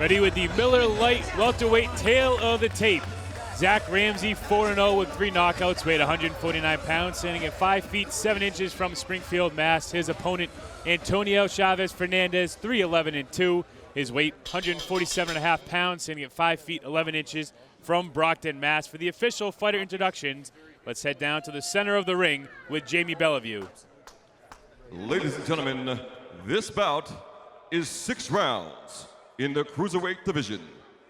Ready with the Miller Light welterweight tail of the tape. Zach Ramsey 4-0 with 3 knockouts, weighed 149 pounds, standing at 5 feet 7 inches from Springfield, Mass. His opponent, Antonio Chavez Fernandez, 3'11" His weight, 147.5 pounds, standing at 5 feet 11 inches from Brockton, Mass. For the official fighter introductions, let's head down to the center of the ring with Jamie Bellevue. Ladies and gentlemen, this bout is 6 rounds in the cruiserweight division.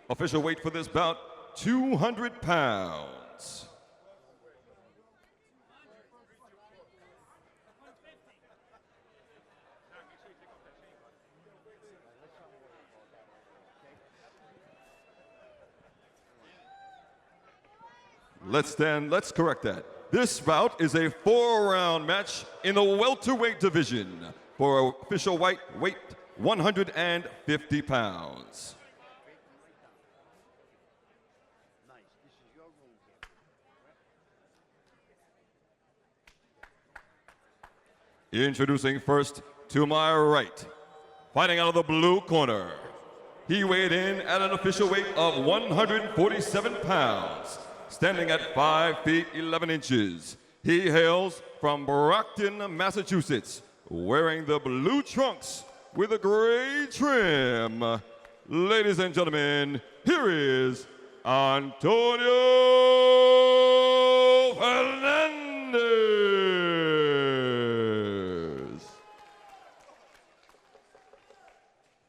Official weight for this bout, 200 pounds. Let's correct that. This bout is a 4-round match in the welterweight division for official weight 150 pounds. Introducing first to my right, fighting out of the blue corner. He weighed in at an official weight of 147 pounds, standing at 5 feet 11 inches. He hails from Brockton, Massachusetts, wearing the blue trunks with a gray trim. Ladies and gentlemen, here is Antonio Fernandez.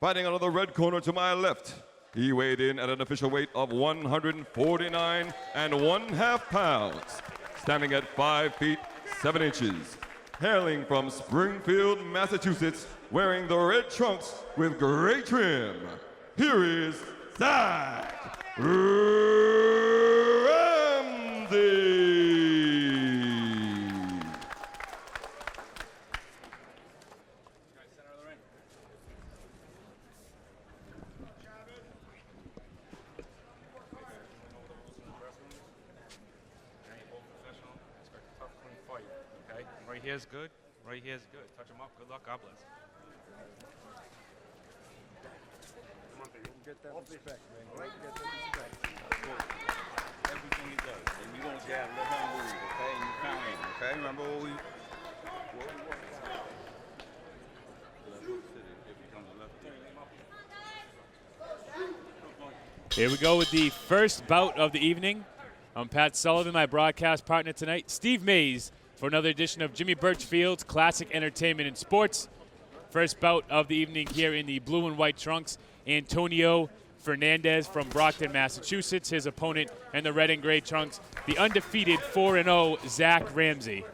Fighting out of the red corner to my left, he weighed in at an official weight of 149.5 pounds, standing at 5 feet 7 inches. Hailing from Springfield, Massachusetts, wearing the red trunks with gray trim, here is ZACK RAMSEY. Right here's good. Right here's good. Touch him up. Good luck. God bless. Get that respect, man. Right? Get that respect. Everything he does. And you don't jab, let him move, okay? And you count in, okay? Remember what we worked out. Left hook city, it becomes a left. Here we go with the first bout of the evening. I'm Pat Sullivan, my broadcast partner tonight, Steve Mays, for another edition of Jimmy Birchfield's Classic Entertainment and Sports. First bout of the evening here in the blue and white trunks, Antonio Fernandez from Brockton, Massachusetts. His opponent in the red and gray trunks, the undefeated 4-0 Zach Ramsey.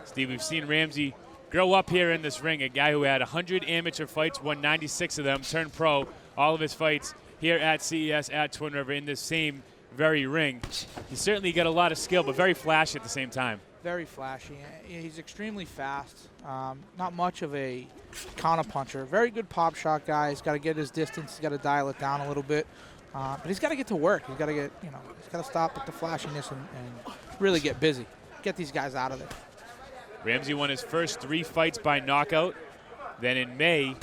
Steve, we've seen Ramsey grow up here in this ring, a guy who had 100 amateur fights, won 96 of them, turned pro, all of his fights here at CES at Twin River in this same very ring. He's certainly got a lot of skill, but very flashy at the same time. Very flashy. He's extremely fast. Not much of a counterpuncher. Very good pop shot guy. He's got to get his distance. He's got to dial it down a little bit. But he's got to get to work. He's got to get, he's got to stop with the flashiness and really get busy. Get these guys out of there. Ramsey won his first 3 fights by knockout. Then in May,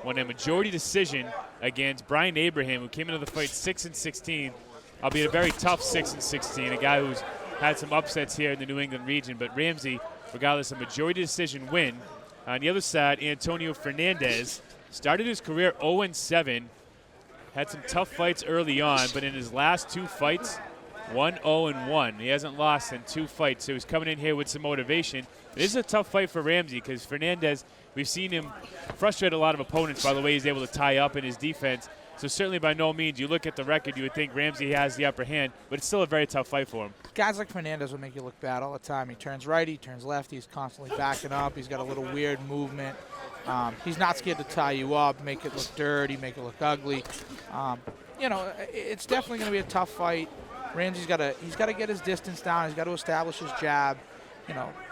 won a majority decision against Brian Abraham, who came into the fight 6-16. Albeit a very tough 6-16, a guy who's had some upsets here in the New England region. But Ramsey, regardless, a majority decision win. On the other side, Antonio Fernandez started his career 0-7, had some tough fights early on, but in his last 2 fights, 1-0-1. He hasn't lost in 2 fights, so he's coming in here with some motivation. This is a tough fight for Ramsey because Fernandez, we've seen him frustrate a lot of opponents by the way he's able to tie up in his defense. So certainly by no means, you look at the record, you would think Ramsey has the upper hand, but it's still a very tough fight for him. Guys like Fernandez will make you look bad all the time. He turns right, he turns left, he's constantly backing up, he's got a little weird movement. He's not scared to tie you up, make it look dirty, make it look ugly. It's definitely going to be a tough fight. Ramsey's got to get his distance down, he's got to establish his jab.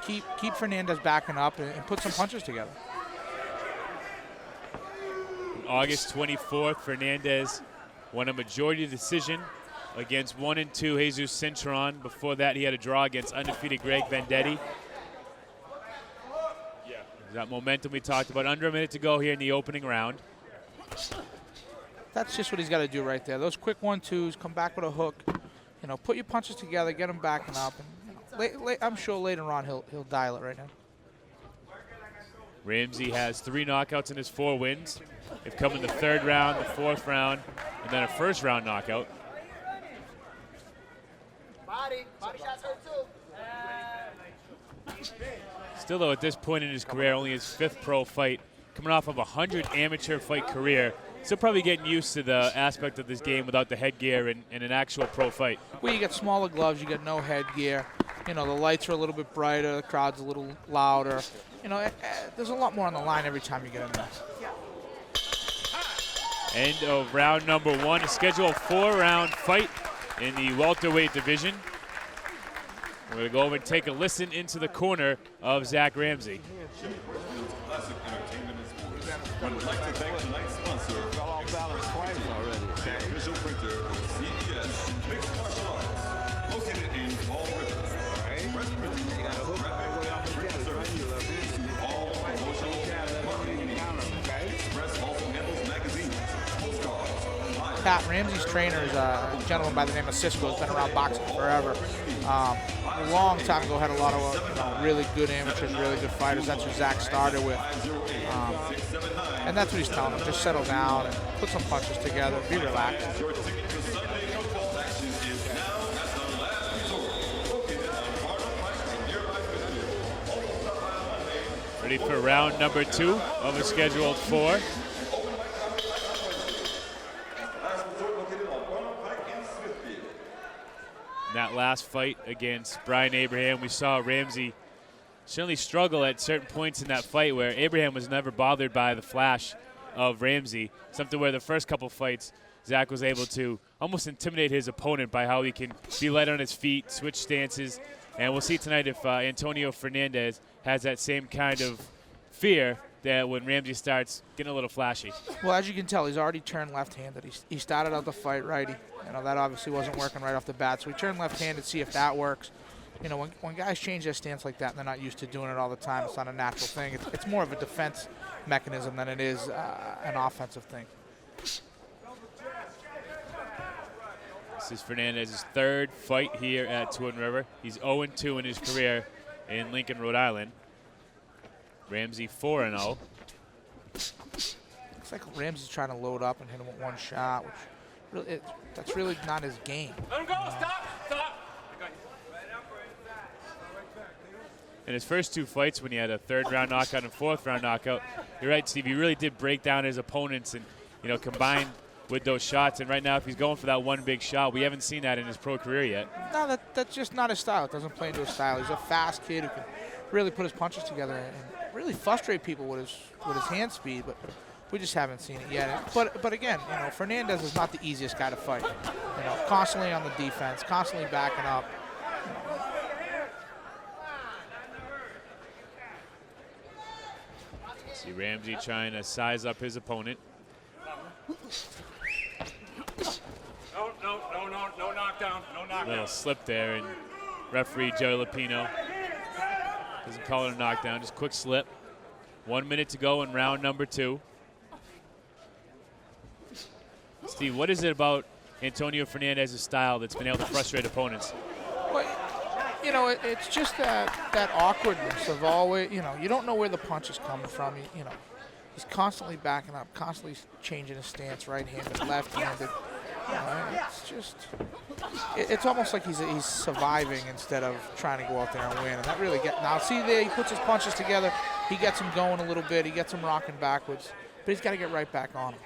Keep Fernandez backing up and put some punches together. August 24th, Fernandez won a majority decision against 1-2 Jesus Cintron. Before that, he had a draw against undefeated Greg Vendetti. That momentum we talked about. Under a minute to go here in the opening round. That's just what he's got to do right there. Those quick 1-2s, come back with a hook. You know, put your punches together, get him backing up. And, you know, I'm sure later on he'll dial it right now. Ramsey has 3 knockouts in his 4 wins. They've come in the 3rd round, the 4th round, and then a 1st round knockout. Body shots hurt too. Still, though, at this point in his career, only his 5th pro fight, coming off of a 100 amateur fight career. Still probably getting used to the aspect of this game without the headgear and an actual pro fight. Well, you get smaller gloves, you get no headgear. You know, the lights are a little bit brighter, the crowd's a little louder. You know, there's a lot more on the line every time you get in there. End of round number 1, a scheduled 4-round fight in the welterweight division. We're going to go over and take a listen into the corner of Zach Ramsey. Classic Entertainment and Sports. I would like to thank tonight's sponsor, Fell off balance twice already. the official printer of CES Mixed Martial Arts, located in Fall River. Press printing, You got a hook all the way off the cabinet, right? You left it. all promotional marketing needs. Okay. Express also handles magazines, postcards, Pat Ramsey's trainer is a gentleman by the name of Cisco. Has been around boxing forever. A long time ago, had a lot of really good amateurs, really good fighters. That's who Zach started with. And that's what he's telling them. Just settle down and put some punches together. Be relaxed. Your ticket to Sunday football action is now at the last resort, located on Barnum Pike in nearby Pittsfield. Ready for round number 2 of a scheduled 4. Last resort located on Barnum Pike in Smithfield. In that last fight against Brian Abraham, we saw Ramsey certainly struggle at certain points in that fight where Abraham was never bothered by the flash of Ramsey. Something where the first couple fights, Zach was able to almost intimidate his opponent by how he can be light on his feet, switch stances. And we'll see tonight if Antonio Fernandez has that same kind of fear that when Ramsey starts getting a little flashy. Well, as you can tell, he's already turned left-handed. He started out the fight righty. You know, that obviously wasn't working right off the bat. So he turned left-handed, see if that works. You know, when guys change their stance like that and they're not used to doing it all the time, it's not a natural thing. It's more of a defense mechanism than it is an offensive thing. This is Fernandez's 3rd fight here at Twin River. He's 0-2 in his career in Lincoln, Rhode Island. Ramsey 4-0. Looks like Ramsey's trying to load up and hit him with one shot, which really, that's really not his game. Let him go. Stop. In his first 2 fights, when he had a 3rd round knockout and 4th round knockout, you're right, Steve, he really did break down his opponents and, you know, combine with those shots. And right now, if he's going for that one big shot, we haven't seen that in his pro career yet. No, that's just not his style. It doesn't play into his style. He's a fast kid who can really put his punches together and really frustrate people with his hand speed, but we just haven't seen it yet. But again, you know, Fernandez is not the easiest guy to fight. You know, constantly on the defense, constantly backing up. See Ramsey trying to size up his opponent. No knockdown. No knockdown. Little slip there, and referee Joe Lupino doesn't call it a knockdown, just quick slip. 1 minute to go in round number 2. Steve, what is it about Antonio Fernandez's style that's been able to frustrate opponents? Well, you know, it's just that awkwardness of always, you know, you don't know where the punch is coming from. You know, he's constantly backing up, constantly changing his stance, right-handed, left-handed. You know, it's just, it's almost like he's surviving instead of trying to go out there and win. And that really now see there, he puts his punches together, he gets him going a little bit, he gets him rocking backwards, but he's got to get right back on him.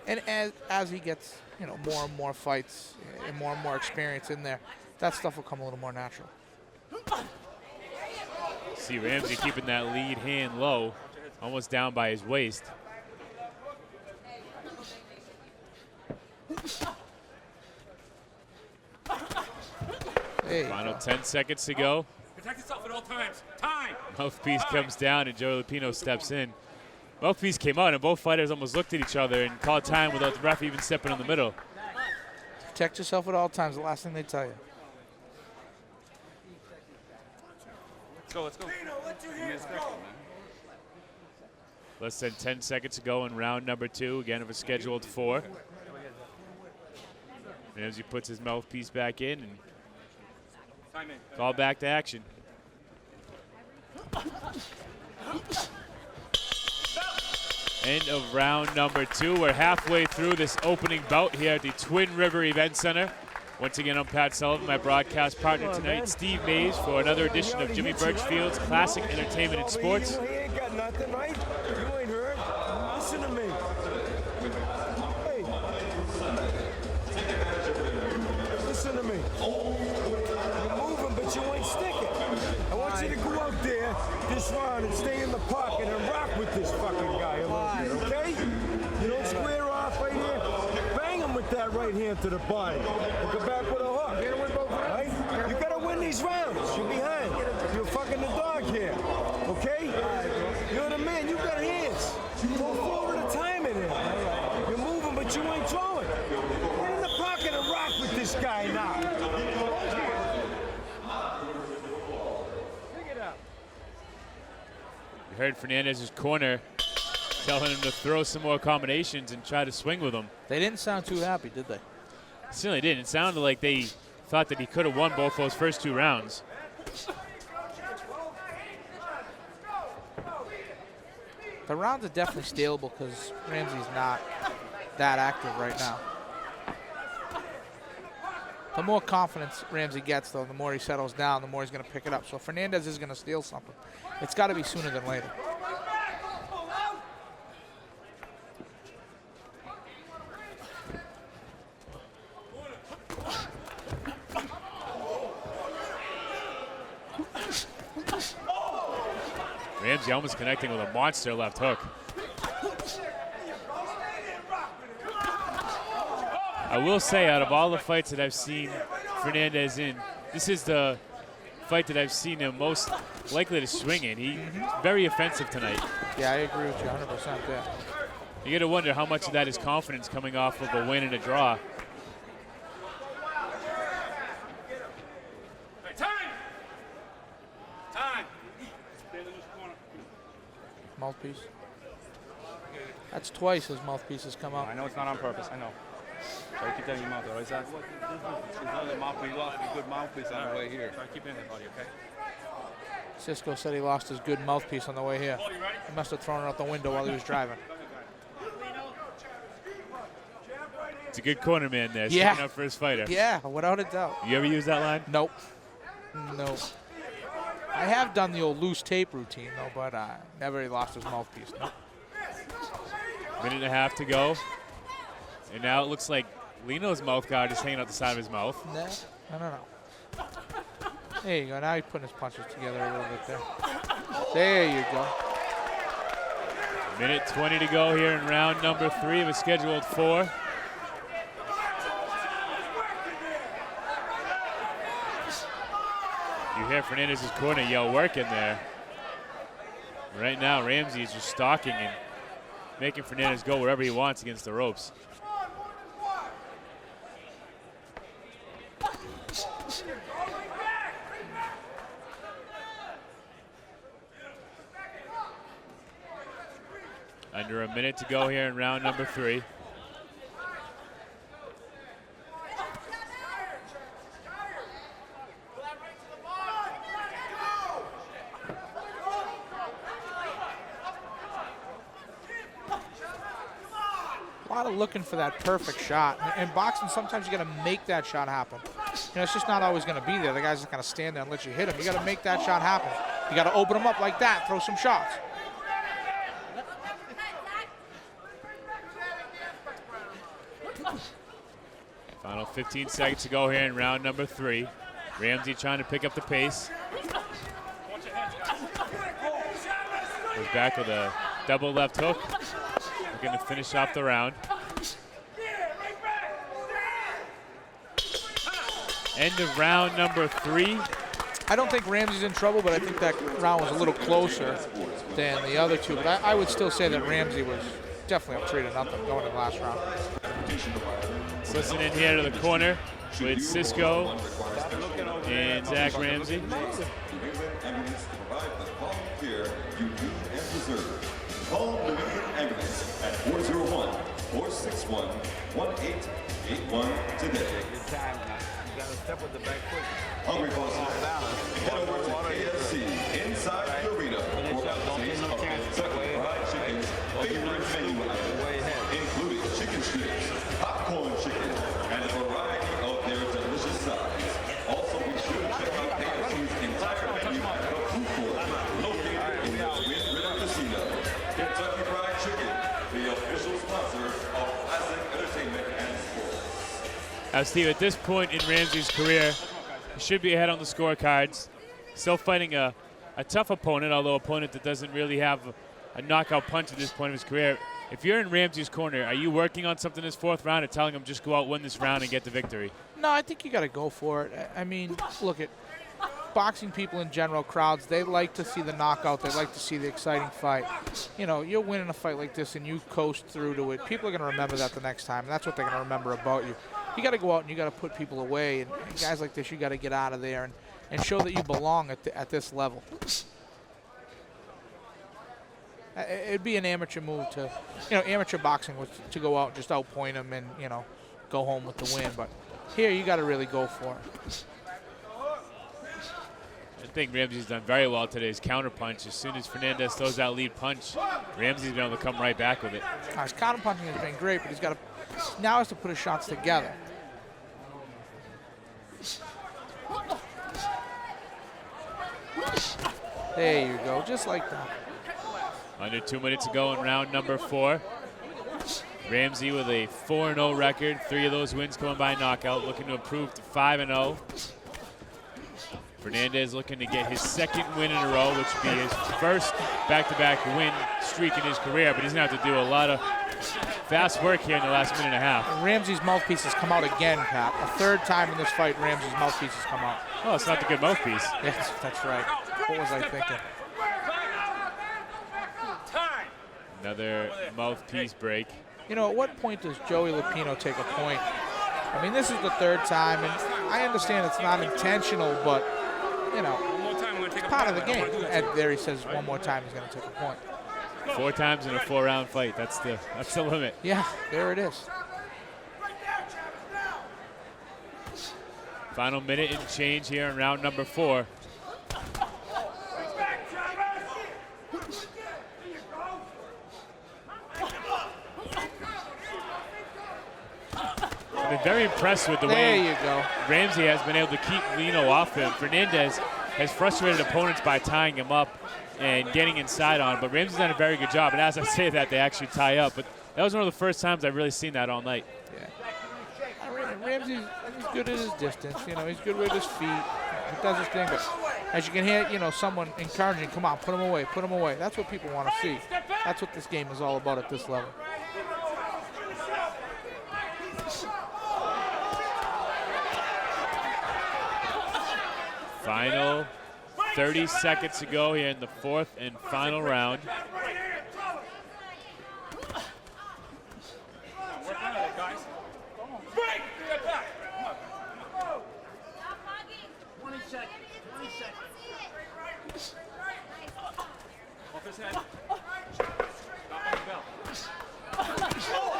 And as he gets, you know, more and more fights and more experience in there, that stuff will come a little more natural. See Ramsey keeping that lead hand low, almost down by his waist. Hey, Final 10 seconds to go. Protect yourself at all times. Time. Mouthpiece comes down and Joe Lupino steps in. Mouthpiece came out and both fighters almost looked at each other and called time without the ref even stepping in the middle. protect yourself at all times, the last thing they tell you. Let's go. Give me a second, man. Less than 10 seconds to go in round number 2, again of a scheduled 4. Ramsey puts his mouthpiece back in and call back to action. End of round number 2. We're halfway through this opening bout here at the Twin River Event Center. Once again, I'm Pat Sullivan, my broadcast partner tonight, Steve Mays, for another edition of Jimmy Birchfield's Classic Entertainment and Sports. He ain't got nothing, right? You ain't heard. Listen to me. Hey. Listen to me. You're moving, but you ain't sticking. I want you to go out there this round and stay in the pocket and rock with this fucking guy a little bit, okay? You don't square off right here. Bang him with that right hand to the body. And go back with a hook. Right? You gotta win these rounds. You're behind. You're fucking the dog here. Okay? You're the man. You got hands. Go forward the time in there. You're moving, but you ain't throwing. Get in the pocket and rock with this guy now. Pick it up. You heard Fernandez's corner telling him to throw some more combinations and try to swing with them. They didn't sound too happy, did they? Certainly didn't. It sounded like they thought that he could have won both those first 2 rounds. The rounds are definitely stealable because Ramsey's not that active right now. The more confidence Ramsey gets, though, the more he settles down, the more he's going to pick it up. So Fernandez is going to steal something. It's got to be sooner than later. Ramsey almost connecting with a monster left hook. I will say, out of all the fights that I've seen Fernandez in, this is the fight that I've seen him most likely to swing in. He's very offensive tonight. Yeah, I agree with you 100% there. You got to wonder how much of that is confidence coming off of a win and a draw. Mouthpiece. That's twice his mouthpiece has come out. I know it's not on purpose. I know. Try to keep that in your mouth, all right, Zach? There's another mouthpiece. You lost a good mouthpiece on the way here. Try to keep it in there, buddy, okay? Cisco said he lost his good mouthpiece on the way here. He must have thrown it out the window while he was driving. It's a good corner man there, Yeah. sticking up for his fighter. Yeah, without a doubt. You ever use that line? Nope. Nope. I have done the old loose tape routine, though, but never he lost his mouthpiece. Nope. Minute and a half to go. And now it looks like Lino's mouth guard is hanging out the side of his mouth. No, I don't know. There you go. Now he's putting his punches together a little bit there. There you go. Minute 20 to go here in round number 3 of a scheduled 4. You hear Fernandez's corner yell, "Work in there." Right now, Ramsey is just stalking and making Fernandez go wherever he wants against the ropes. Under a minute to go here in round number 3. A lot of looking for that perfect shot. In boxing, sometimes you got to make that shot happen. You know, it's just not always going to be there. The guy's just going to stand there and let you hit him. You got to make that shot happen. You got to open him up like that, throw some shots. Final 15 seconds to go here in round number 3. Ramsey trying to pick up the pace. Goes back with a double left hook. Looking to finish off the round. End of round number 3. I don't think Ramsey's in trouble, but I think that round was a little closer than the other two. But I would still say that Ramsey was definitely up 3-0 going in the last round. Let's listen in here to the corner with Cisco and Zach Ramsey. Call New England Ambulance at 401-461-1881 today. Good time now. You gotta step with the back foot. Hungry bosses, head over to KFC inside the arena for Ramsey's Kentucky Fried Chicken's favorite menu items, including chicken strips, popcorn chicken, and a variety of their delicious sides. Also, be sure to check out KFC's entire menu at the food court located in the Wind River Casino. Kentucky Fried Chicken, the official sponsor of Classic Entertainment and Sports. Steve, at this point in Ramsey's career, he should be ahead on the scorecards. Still fighting a tough opponent, although opponent that doesn't really have a knockout punch at this point of his career. If you're in Ramsey's corner, are you working on something this fourth round or telling him just go out, win this round, and get the victory? No, I think you got to go for it. I mean, look at boxing people in general, crowds, they like to see the knockout. They like to see the exciting fight. You know, you're winning a fight like this and you coast through to it. People are going to remember that the next time, and that's what they're going to remember about you. You got to go out and you got to put people away. And guys like this, you got to get out of there and show that you belong at this level. It'd be an amateur move to, amateur boxing was to go out and just outpoint them and, go home with the win. But here, you got to really go for it. I think Ramsey's done very well today. His counter punch. As soon as Fernandez throws that lead punch, Ramsey's been able to come right back with it. His counter punching has been great, but he's got to now has to put his shots together. There you go, just like that. Under 2 minutes to go in round number 4. Ramsey with a 4-0 record. 3 of those wins coming by knockout, looking to improve to 5-0. Fernandez looking to get his second win in a row, which would be his first back-to-back win streak in his career, but he's going to have to do a lot of fast work here in the last minute and a half. And Ramsey's mouthpiece has come out again, Pat. A third time in this fight, Ramsey's mouthpiece has come out. Oh, it's not the good mouthpiece. Yes, that's right. What was I thinking? Another mouthpiece break. At what point does Joey Lupino take a point? I mean, this is the third time, and I understand it's not intentional, but, it's part of the game. And there he says one more time he's going to take a point. 4 times in a 4-round fight. That's the limit. Yeah, there it is. Final minute and change here in round number 4. I've been very impressed with the way Ramsey has been able to keep Lino off him. Fernandez has frustrated opponents by tying him up and getting inside on him, but Ramsey's done a very good job. And as I say that, they actually tie up. But that was one of the first times I've really seen that all night. Yeah. Ramsey's good at his distance. He's good with his feet. He does his thing. But as you can hear, someone encouraging, come on, put him away, put him away. That's what people want to see. That's what this game is all about at this level. Final 30 seconds to go here in the 4th and final round.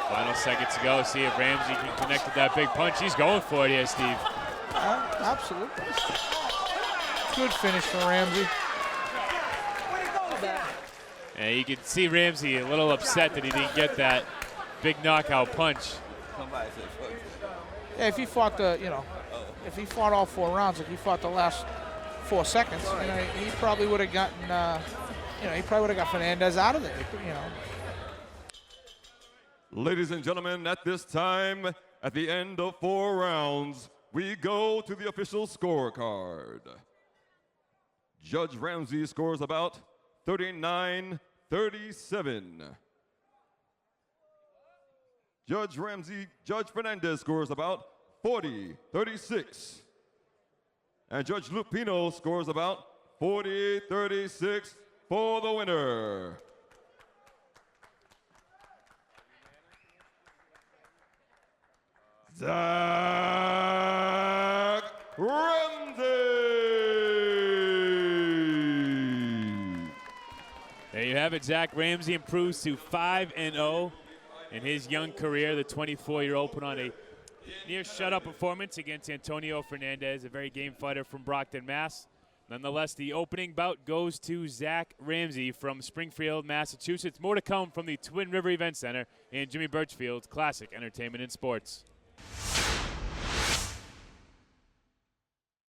Final seconds to go. See if Ramsey can connect with that big punch. He's going for it here, Steve. Absolutely. Good finish for Ramsey. And you can see Ramsey a little upset that he didn't get that big knockout punch. Yeah, if he fought if he fought all 4 rounds, if he fought the last 4 seconds, he probably would have gotten, he probably would have got Fernandez out of there, Ladies and gentlemen, at this time, at the end of 4 rounds, we go to the official scorecard. Judge Ramsey scores about 39-37. Judge Fernandez scores about 40-36. And Judge Lupino scores about 40-36 for the winner. ZACK RAMSEY. There you you have it. Zach Ramsey improves to 5-0 in his young career. The 24-year-old put on a near shutout performance against Antonio Fernandez, a very game fighter from Brockton, Mass. Nonetheless, the opening bout goes to Zach Ramsey from Springfield, Massachusetts. More to come from the Twin River Event Center and Jimmy Birchfield's Classic Entertainment and Sports.